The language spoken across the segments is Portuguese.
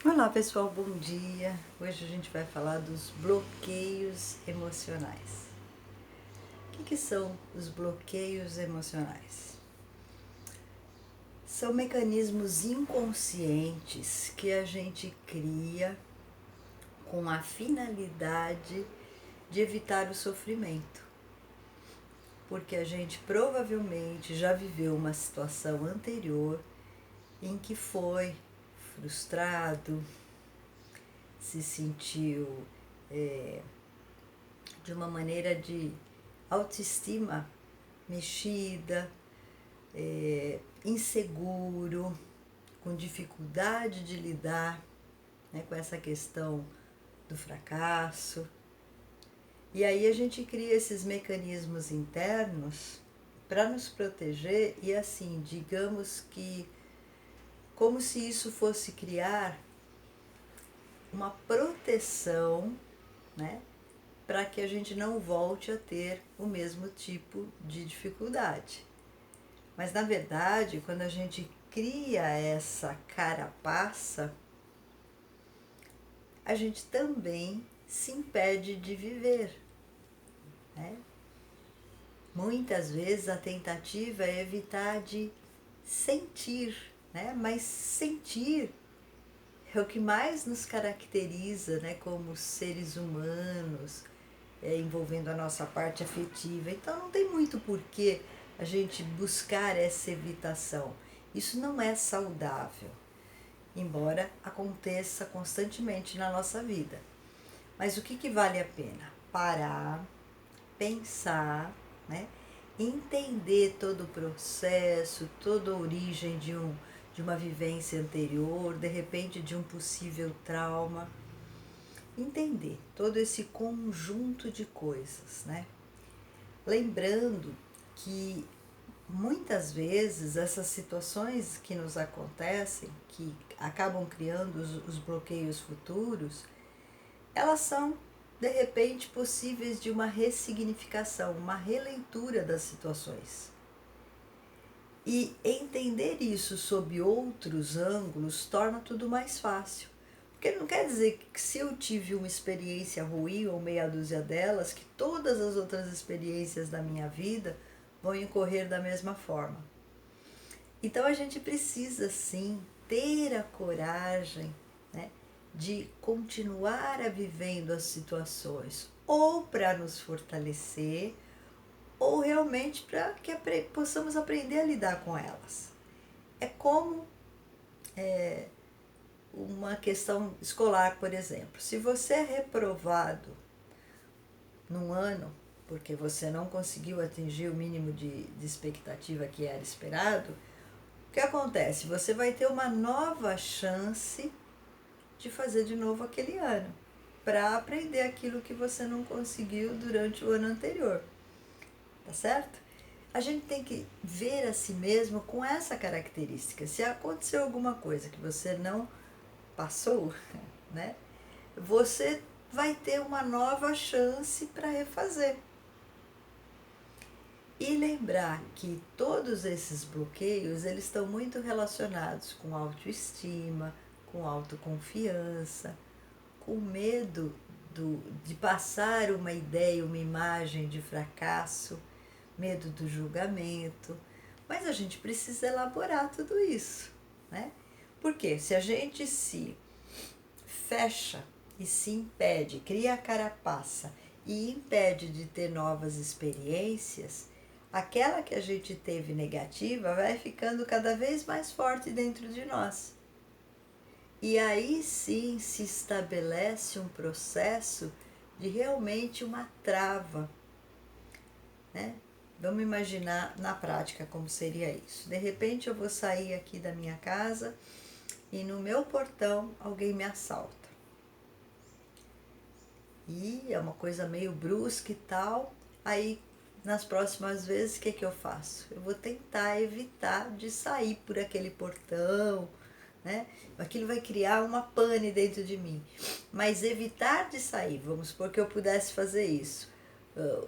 Olá pessoal, bom dia! Hoje a gente vai falar dos bloqueios emocionais. O que são os bloqueios emocionais? São mecanismos inconscientes que a gente cria com a finalidade de evitar o sofrimento. Porque a gente provavelmente já viveu uma situação anterior em que foi frustrado, se sentiu de uma maneira de autoestima mexida, inseguro, com dificuldade de lidar, né, com essa questão do fracasso. E aí a gente cria esses mecanismos internos para nos proteger e assim, digamos que como se isso fosse criar uma proteção, né, para que a gente não volte a ter o mesmo tipo de dificuldade. Mas na verdade, quando a gente cria essa carapaça, a gente também se impede de viver, né? Muitas vezes a tentativa é evitar de sentir, né? Mas sentir é o que mais nos caracteriza, né, como seres humanos, envolvendo a nossa parte afetiva. Então não tem muito porquê a gente buscar essa evitação. Isso não é saudável, embora aconteça constantemente na nossa vida. Mas o que vale a pena? Parar, pensar, né? Entender todo o processo, toda a origem de uma vivência anterior, de repente de um possível trauma. Entender todo esse conjunto de coisas, né? Lembrando que muitas vezes essas situações que nos acontecem, que acabam criando os bloqueios futuros, elas são de repente possíveis de uma ressignificação, uma releitura das situações. E entender isso sob outros ângulos torna tudo mais fácil. Porque não quer dizer que se eu tive uma experiência ruim ou meia dúzia delas, que todas as outras experiências da minha vida vão incorrer da mesma forma. Então a gente precisa sim ter a coragem, né, de continuar a vivendo as situações, ou para nos fortalecer, ou realmente para que possamos aprender a lidar com elas. É como uma questão escolar, por exemplo. Se você é reprovado num ano, porque você não conseguiu atingir o mínimo de expectativa que era esperado, o que acontece? Você vai ter uma nova chance de fazer de novo aquele ano, para aprender aquilo que você não conseguiu durante o ano anterior. Tá certo? A gente tem que ver a si mesmo com essa característica. Se aconteceu alguma coisa que você não passou, né? Você vai ter uma nova chance para refazer. E lembrar que todos esses bloqueios, eles estão muito relacionados com autoestima, com autoconfiança, com medo de passar uma ideia, uma imagem de fracasso, medo do julgamento. Mas a gente precisa elaborar tudo isso, né? Porque se a gente se fecha e se impede, cria a carapaça e impede de ter novas experiências, aquela que a gente teve negativa vai ficando cada vez mais forte dentro de nós. E aí sim se estabelece um processo de realmente uma trava, né? Vamos imaginar na prática como seria isso. De repente eu vou sair aqui da minha casa e no meu portão alguém me assalta. E é uma coisa meio brusca e tal. Aí nas próximas vezes o que eu faço? Eu vou tentar evitar de sair por aquele portão, né? Aquilo vai criar uma pane dentro de mim. Mas evitar de sair, vamos supor que eu pudesse fazer isso.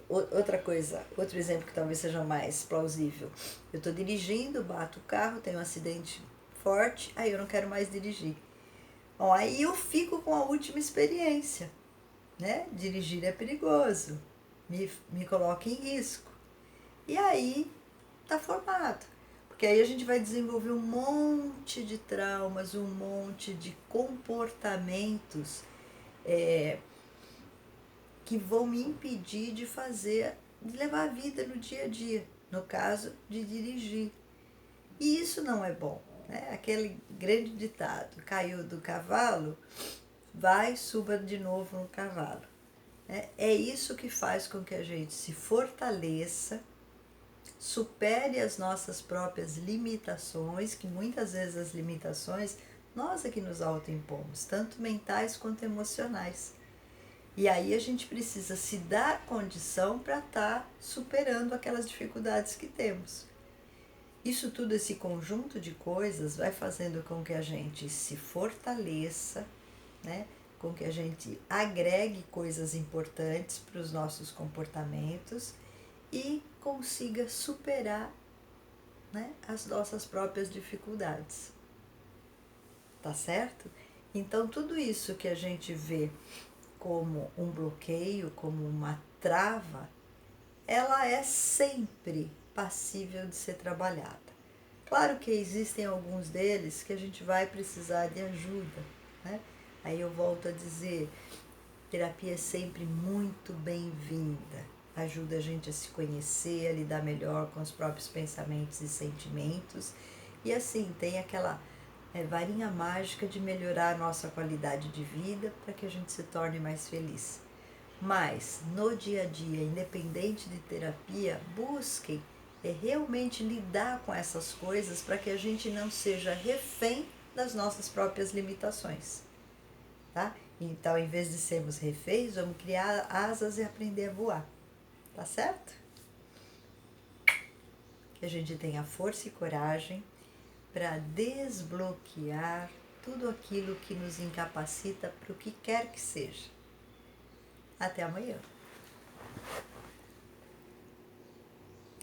Outra coisa, outro exemplo que talvez seja mais plausível. Eu estou dirigindo, bato o carro, tenho um acidente forte, aí eu não quero mais dirigir. Bom, aí eu fico com a última experiência, né? Dirigir é perigoso, me coloca em risco. E aí tá formado. Porque aí a gente vai desenvolver um monte de traumas, um monte de comportamentos que vão me impedir de levar a vida no dia a dia, no caso de dirigir. E isso não é bom, né? Aquele grande ditado, caiu do cavalo, vai, suba de novo no cavalo. É isso que faz com que a gente se fortaleça, supere as nossas próprias limitações, que muitas vezes as limitações nós é que nos autoimpomos, tanto mentais quanto emocionais. E aí a gente precisa se dar condição para estar superando aquelas dificuldades que temos. Isso tudo, esse conjunto de coisas, vai fazendo com que a gente se fortaleça, né? Com que a gente agregue coisas importantes para os nossos comportamentos e consiga superar, né, as nossas próprias dificuldades. Tá certo? Então, tudo isso que a gente vê como um bloqueio, como uma trava, ela é sempre passível de ser trabalhada. Claro que existem alguns deles que a gente vai precisar de ajuda, né? Aí eu volto a dizer, terapia é sempre muito bem-vinda. Ajuda a gente a se conhecer, a lidar melhor com os próprios pensamentos e sentimentos. E assim, tem aquela varinha mágica de melhorar a nossa qualidade de vida para que a gente se torne mais feliz. Mas, no dia a dia, independente de terapia, busquem realmente lidar com essas coisas para que a gente não seja refém das nossas próprias limitações, tá? Então, em vez de sermos reféns, vamos criar asas e aprender a voar, tá certo? Que a gente tenha força e coragem para desbloquear tudo aquilo que nos incapacita para o que quer que seja. Até amanhã.